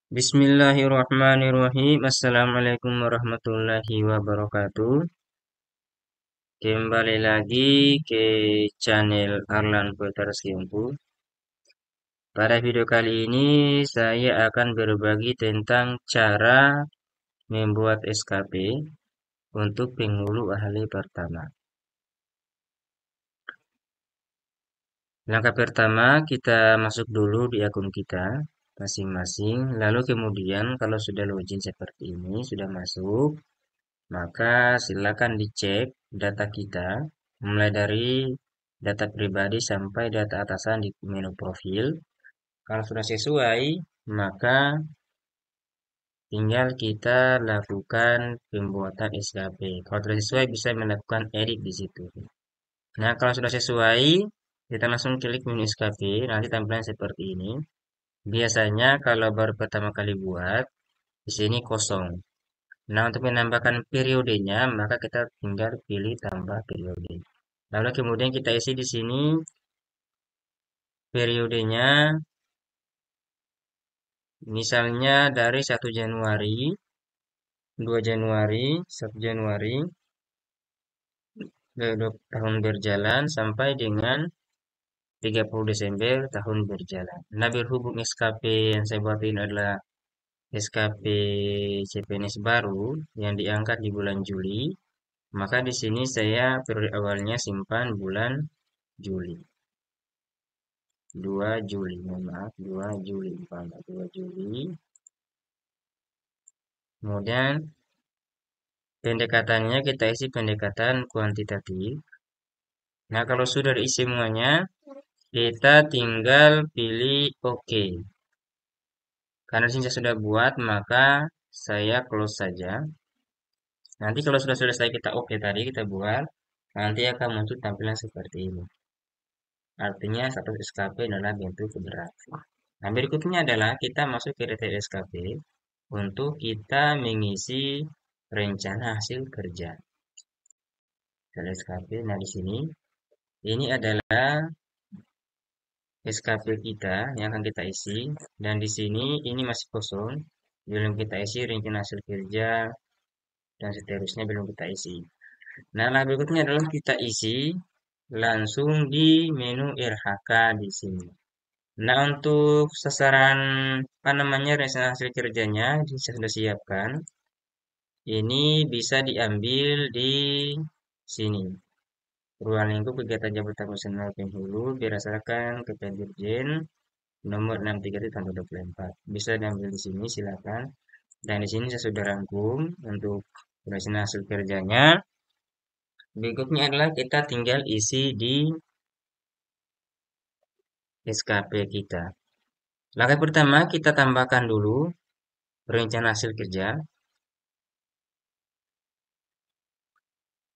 Bismillahirrahmanirrahim. Assalamualaikum warahmatullahi wabarakatuh. Kembali lagi ke channel Arlan Putra Skimpu. Pada video kali ini saya akan berbagi tentang cara membuat SKP untuk penghulu ahli pertama. Langkah pertama, kita masuk dulu di akun kita masing-masing. Lalu kemudian kalau sudah login seperti ini, sudah masuk, maka silakan dicek data kita, mulai dari data pribadi sampai data atasan di menu profil. Kalau sudah sesuai, maka tinggal kita lakukan pembuatan SKP. Kalau tidak sesuai, bisa melakukan edit di situ. Nah, kalau sudah sesuai, kita langsung klik menu SKP, nanti tampilan seperti ini. Biasanya kalau baru pertama kali buat, di sini kosong. Nah, untuk menambahkan periodenya, maka kita tinggal pilih tambah periode. Lalu kemudian kita isi di sini periodenya, misalnya dari 1 Januari, 2 Januari, 1 Januari, tahun berjalan sampai dengan 30 Desember tahun berjalan. Nah, berhubung SKP yang saya buat ini adalah SKP CPNS baru yang diangkat di bulan Juli, maka di sini saya periode awalnya simpan bulan Juli. 2 Juli, mohon maaf, 2 Juli, 2 Juli. Kemudian pendekatannya kita isi pendekatan kuantitatif. Nah, kalau sudah diisi semuanya, kita tinggal pilih OK. Karena di sini saya sudah buat, maka saya close saja. Nanti kalau sudah selesai kita OK tadi, kita buat, nanti akan muncul tampilan seperti ini. Artinya status SKP adalah bentuk berat. Nah, berikutnya adalah kita masuk ke detail SKP untuk kita mengisi rencana hasil kerja. Detail SKP. Nah, di sini ini adalah SKP kita yang akan kita isi, dan di sini ini masih kosong, belum kita isi rencana hasil kerja dan seterusnya, belum kita isi. Nah, berikutnya adalah kita isi langsung di menu RHK di sini. Nah, untuk sasaran apa namanya rencana hasil kerjanya saya sudah siapkan. Ini bisa diambil di sini. Ruang lingkup kegiatan jabatan personal penghulu berdasarkan Kepada Dirjen nomor 63 tahun 2024. Bisa diambil di sini, silakan. Dan di sini saya sudah rangkum untuk rencana hasil kerjanya. Berikutnya adalah kita tinggal isi di SKP kita. Langkah pertama kita tambahkan dulu rencana hasil kerja.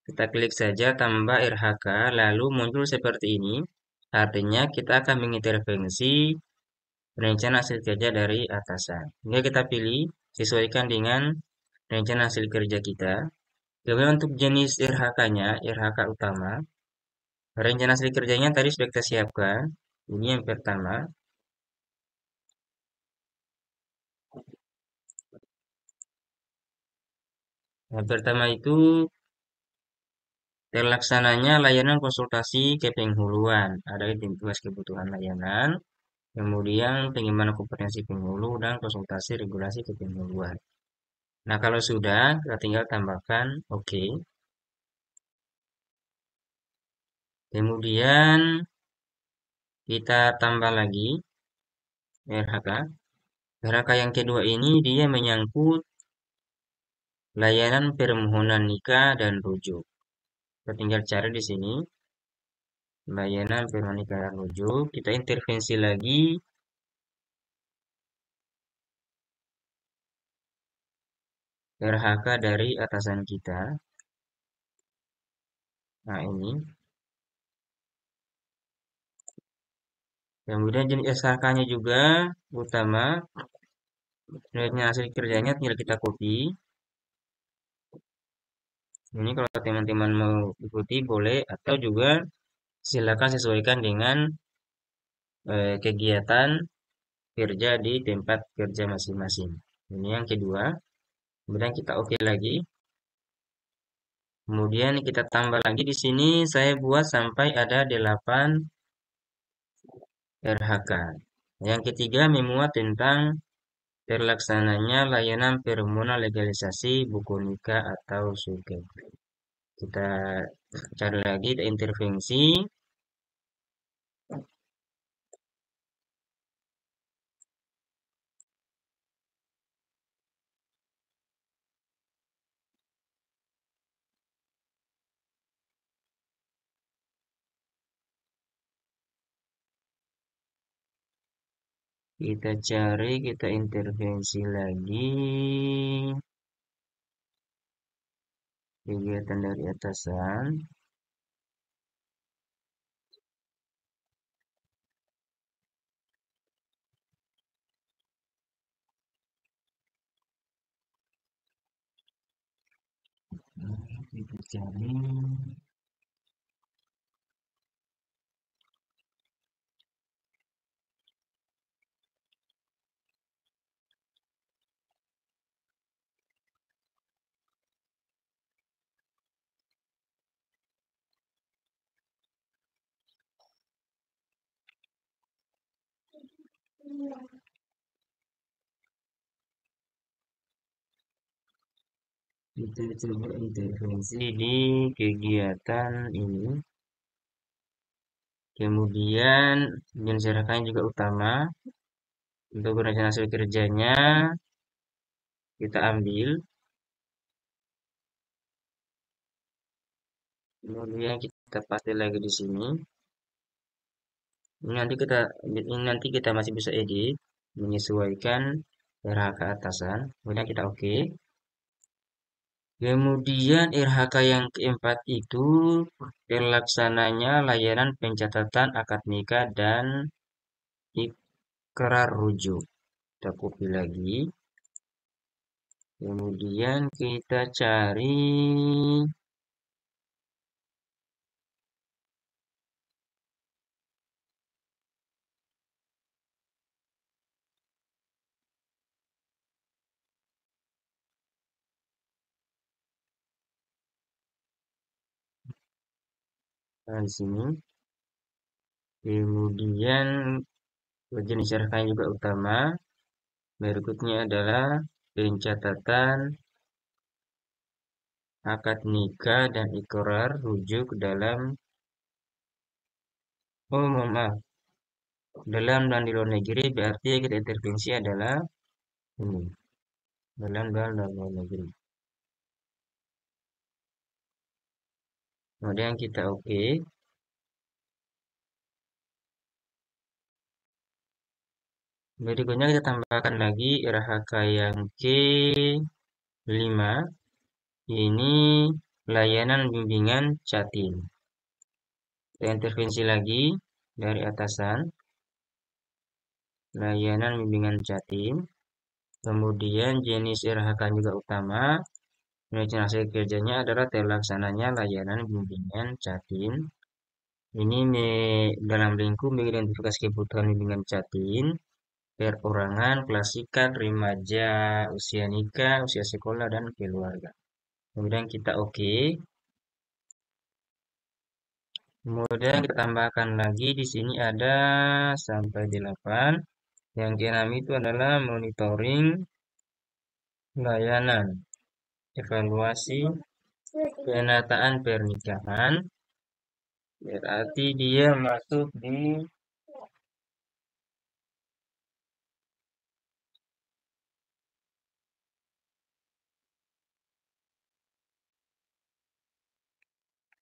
Kita klik saja tambah RHK, lalu muncul seperti ini. Artinya kita akan mengintervensi rencana hasil kerja dari atasan. Ini kita pilih sesuaikan dengan rencana hasil kerja kita. Kemudian untuk jenis RHK-nya, RHK utama. Rencana hasil kerjanya tadi sudah kita siapkan. Ini yang pertama. Yang pertama itu terlaksananya layanan konsultasi kepenghuluan. Ada identitas kebutuhan layanan. Kemudian pengembangan kompetensi penghulu dan konsultasi regulasi kepenghuluan. Nah, kalau sudah, kita tinggal tambahkan OK. Kemudian kita tambah lagi RHK. RHK yang kedua ini dia menyangkut layanan permohonan nikah dan rujuk. Kita tinggal cari di sini layanan permohonan nikah dan rujuk. Kita intervensi lagi RHK dari atasan kita. Nah, ini. Kemudian jenis SKK-nya juga utama. Sebenarnya hasil kerjanya tinggal kita copy. Ini kalau teman-teman mau ikuti boleh, atau juga silakan sesuaikan dengan kegiatan kerja di tempat kerja masing-masing. Ini yang kedua. Kemudian kita oke lagi. Kemudian kita tambah lagi di sini saya buat sampai ada 8 RHK. Yang ketiga memuat tentang terlaksananya layanan permohonan legalisasi buku nikah atau suket. Kita cari lagi intervensi. Kita cari, kita intervensi lagi. Kegiatan dari atasan. Kita cari. Kita coba intervensi di kegiatan ini. Kemudian jenis rangkaian juga utama. Untuk rencana hasil kerjanya kita ambil. Kemudian kita paste lagi di sini. Ini nanti kita masih bisa edit, menyesuaikan RH atasan. Kemudian kita oke. Kemudian RHK yang keempat itu terlaksananya layanan pencatatan akad nikah dan ikrar rujuk. Kita copy lagi. Kemudian kita cari di sini. Kemudian jenis rangkaian juga utama. Berikutnya adalah pencatatan akad nikah dan ikrar rujuk dalam mohon maaf, dalam dan di luar negeri. Berarti yang kita intervensi adalah ini, dalam dan luar negeri. Kemudian kita oke. Berikutnya kita tambahkan lagi RHK yang ke-5. Ini layanan bimbingan chatting. Kita intervensi lagi dari atasan. Layanan bimbingan chatting. Kemudian jenis RHK juga utama. Rencana hasil kerjanya adalah terlaksananya layanan bimbingan chatting. Ini dalam lingkup mengidentifikasi kebutuhan bimbingan chatting, perorangan, klasikan, remaja, usia nikah, usia sekolah, dan keluarga. Kemudian kita oke. Kemudian kita tambahkan lagi di sini ada sampai 8. Yang keenam itu adalah monitoring layanan, evaluasi penataan pernikahan. Berarti dia masuk di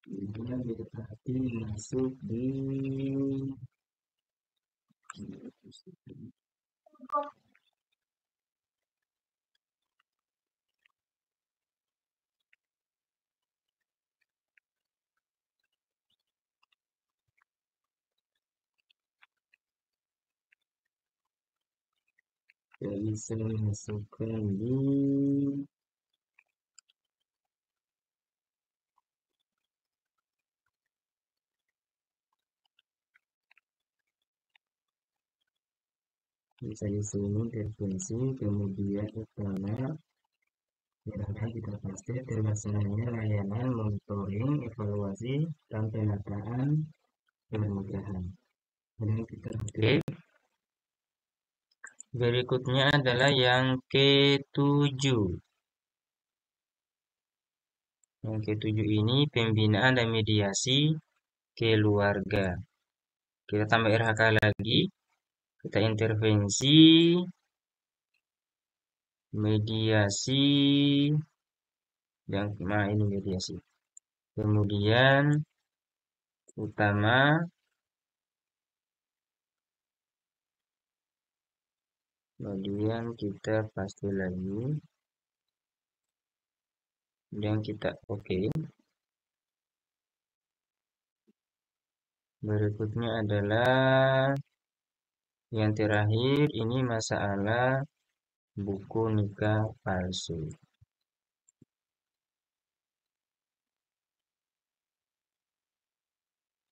dia berarti masuk di bisa masukkan di bisa di sini intervensi, kemudian utama, sedangkan kita pasti terlaksananya layanan monitoring, evaluasi, dan penataan pernikahan. Kemudian kita oke. Berikutnya adalah yang ketujuh. Yang ketujuh ini pembinaan dan mediasi keluarga. Kita tambah RHK lagi, kita intervensi, mediasi, yang mana ini mediasi. Kemudian utama, kemudian kita pasti lagi, dan kita oke. Berikutnya adalah yang terakhir, ini masalah buku nikah palsu.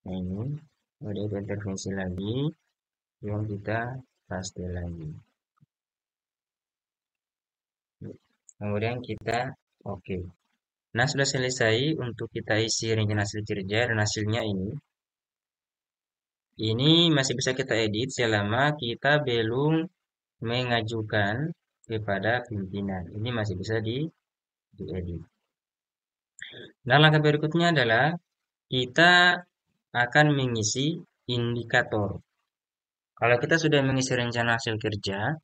Nah ini ada intervensi lagi yang kita paste lagi. Kemudian kita oke. Nah, sudah selesai untuk kita isi rencana hasil kerja dan hasilnya ini. Ini masih bisa kita edit selama kita belum mengajukan kepada pimpinan. Ini masih bisa diedit. Nah, langkah berikutnya adalah kita akan mengisi indikator. Kalau kita sudah mengisi rencana hasil kerja,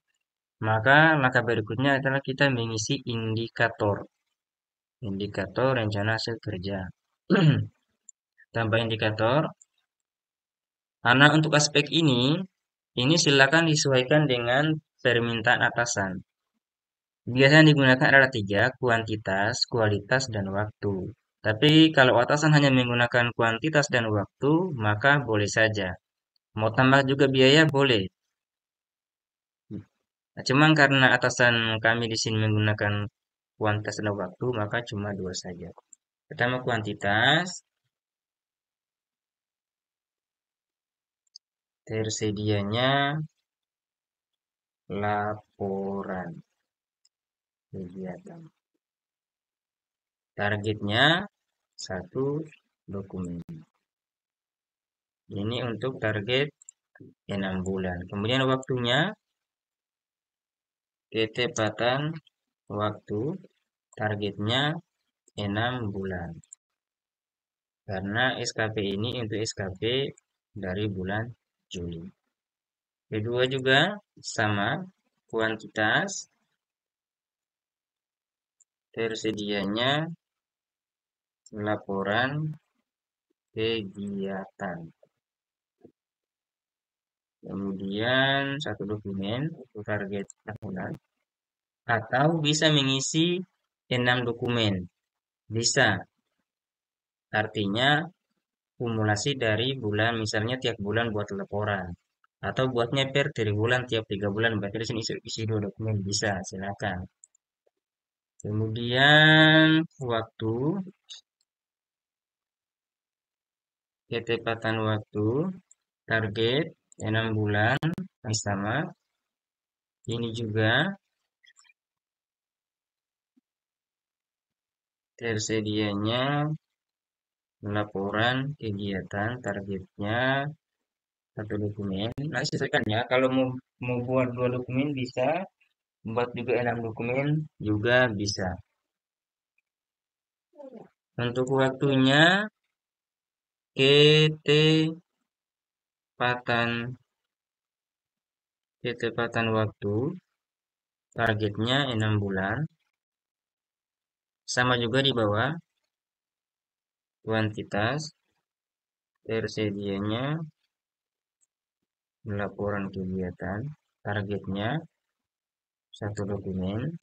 maka langkah berikutnya adalah kita mengisi indikator. Indikator rencana hasil kerja. Tambah indikator. Karena untuk aspek ini silakan disesuaikan dengan permintaan atasan. Biasanya digunakan adalah tiga, kuantitas, kualitas, dan waktu. Tapi kalau atasan hanya menggunakan kuantitas dan waktu, maka boleh saja. Mau tambah juga biaya, boleh. Nah, cuman karena atasan kami di sini menggunakan kuantitas dan waktu, maka cuma dua saja. Pertama kuantitas, tersedianya laporan kegiatan. Targetnya satu dokumen. Ini untuk target 6 bulan. Kemudian waktunya, ketepatan waktu, targetnya 6 bulan. Karena SKP ini untuk SKP dari bulan Juli. Kedua juga sama, kuantitas, tersedianya laporan kegiatan. Kemudian satu dokumen untuk target tahunan. Atau bisa mengisi 6 dokumen. Bisa. Artinya kumulasi dari bulan, misalnya tiap bulan buat laporan. Atau buatnya per triwulan tiap 3 bulan. Berarti di sini isi 2 dokumen. Bisa, silakan. Kemudian waktu, ketepatan waktu, target 6 bulan, sama. Ini juga tersedianya laporan kegiatan, targetnya satu dokumen. Nah, sesuaikan ya. Kalau mau buat dua dokumen bisa, buat juga 6 dokumen juga bisa. Untuk waktunya, ketepatan ketepatan waktu, targetnya 6 bulan. Sama juga di bawah, kuantitas, tersedianya laporan kegiatan, targetnya satu dokumen.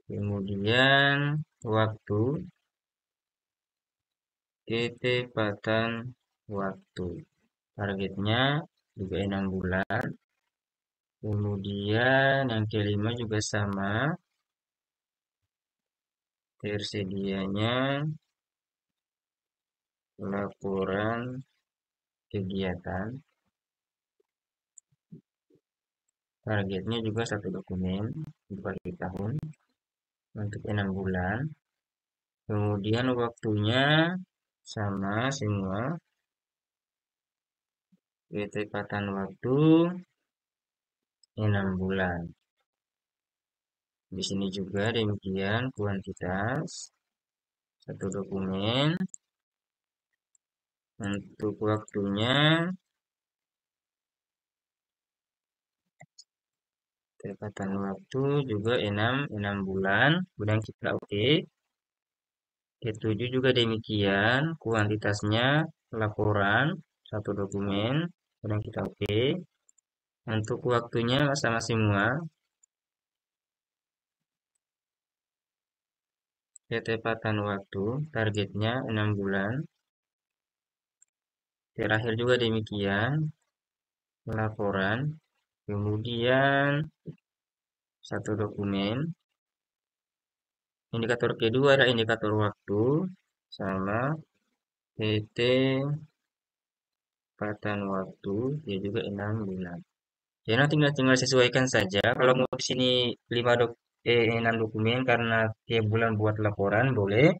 Kemudian waktu, ketepatan waktu, targetnya juga 6 bulan. Kemudian yang kelima juga sama, tersedianya laporan kegiatan, Targetnya juga satu dokumen dibagi tahun untuk 6 bulan. Kemudian waktunya sama semua, ketepatan waktu 6 bulan. Di sini juga demikian kuantitas satu dokumen untuk waktunya ketepatan waktu juga 6 bulan. Kemudian kita oke. Ketujuh juga demikian kuantitasnya laporan satu dokumen. Kemudian kita oke. Untuk waktunya sama semua. Ketepatan waktu targetnya 6 bulan. Terakhir juga demikian laporan. Kemudian satu dokumen. Indikator kedua adalah indikator waktu sama ketepatan waktu dia juga 6 bulan. Jadi nanti tinggal sesuaikan saja. Kalau mau di sini 6 dokumen karena tiap bulan buat laporan boleh,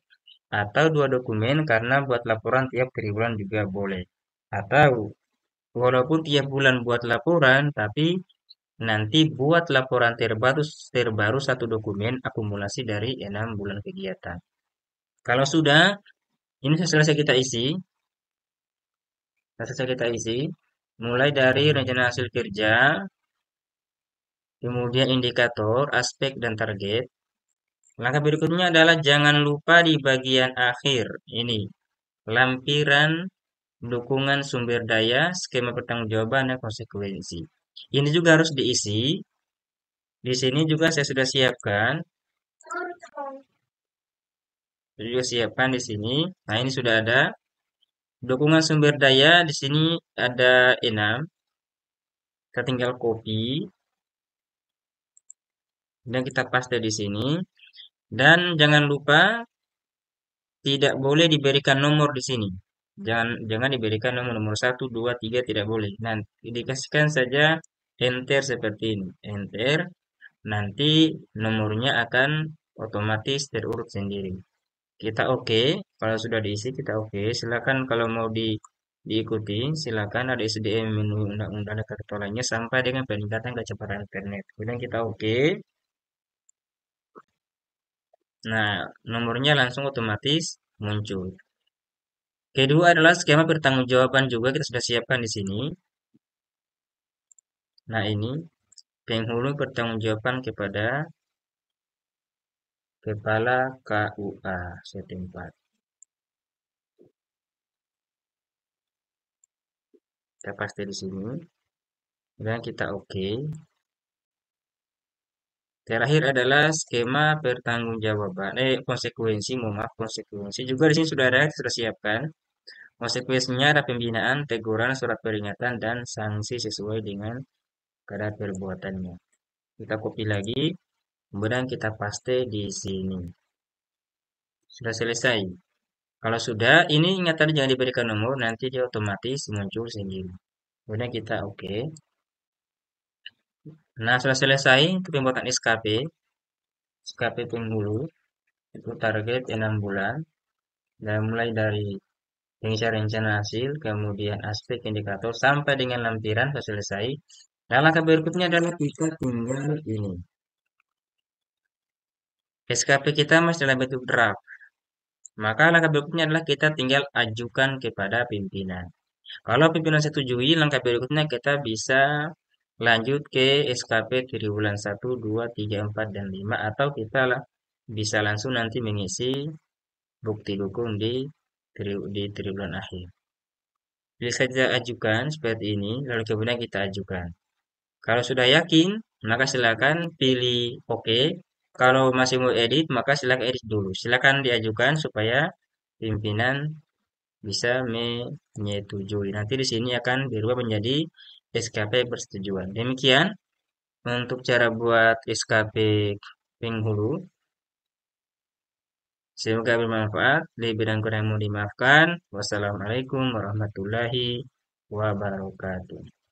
atau 2 dokumen karena buat laporan tiap triwulan juga boleh. Atau walaupun tiap bulan buat laporan, tapi nanti buat laporan terbaru satu dokumen akumulasi dari 6 bulan kegiatan. Kalau sudah, ini selesai kita isi. Selesai kita isi. Mulai dari rencana hasil kerja, kemudian indikator, aspek, dan target. Langkah berikutnya adalah jangan lupa di bagian akhir. Ini, lampiran dukungan sumber daya, skema pertanggungjawaban, dan konsekuensi. Ini juga harus diisi. Di sini juga saya sudah siapkan. Saya juga siapkan di sini. Nah, ini sudah ada. Dukungan sumber daya di sini ada 6. Kita tinggal copy dan kita paste di sini. Dan jangan lupa tidak boleh diberikan nomor di sini. Jangan diberikan nomor 1, 2, 3 tidak boleh. Nanti dikasihkan saja enter seperti ini. Enter. Nanti nomornya akan otomatis terurut sendiri. Kita oke. Kalau sudah diisi kita oke. Silakan kalau mau diikuti, silakan ada SDM menu undang-undang dan lainnya sampai dengan peningkatan kecepatan internet. Kemudian kita oke. Nah, nomornya langsung otomatis muncul. Kedua adalah skema pertanggungjawaban juga kita sudah siapkan di sini. Nah, ini penghulu pertanggungjawaban kepada kepala KUA setempat. Kita paste di sini. Dan kita oke. Terakhir adalah skema pertanggungjawaban. Konsekuensi, mohon maaf, konsekuensi. Juga di sini sudah ada, sudah siapkan. Konsekuensinya ada pembinaan, teguran, surat peringatan, dan sanksi sesuai dengan kadar perbuatannya. Kita copy lagi, kemudian kita paste di sini. Sudah selesai. Kalau sudah, ini ingat tadi jangan diberikan nomor, nanti dia otomatis muncul sendiri. Kemudian kita oke. Nah, sudah selesai untuk pembuatan SKP. SKP penghulu, itu target 6 bulan. Dan mulai dari pengisian rencana hasil, kemudian aspek indikator, sampai dengan lampiran sudah selesai. Nah, langkah berikutnya adalah kita tinggal ini. SKP kita masih dalam bentuk draft. Maka langkah berikutnya adalah kita tinggal ajukan kepada pimpinan. Kalau pimpinan setujui, langkah berikutnya kita bisa lanjut ke SKP triwulan 1, 2, 3, 4, dan 5. Atau kita bisa langsung nanti mengisi bukti dukung di triwulan akhir. Pilih saja ajukan seperti ini, lalu kemudian kita ajukan. Kalau sudah yakin, maka silakan pilih OK. Kalau masih mau edit, maka silakan edit dulu. Silakan diajukan supaya pimpinan bisa menyetujui. Nanti di sini akan berubah menjadi SKP persetujuan. Demikian untuk cara buat SKP penghulu. Semoga bermanfaat. Lebih dan kurang mohon dimaafkan. Wassalamualaikum warahmatullahi wabarakatuh.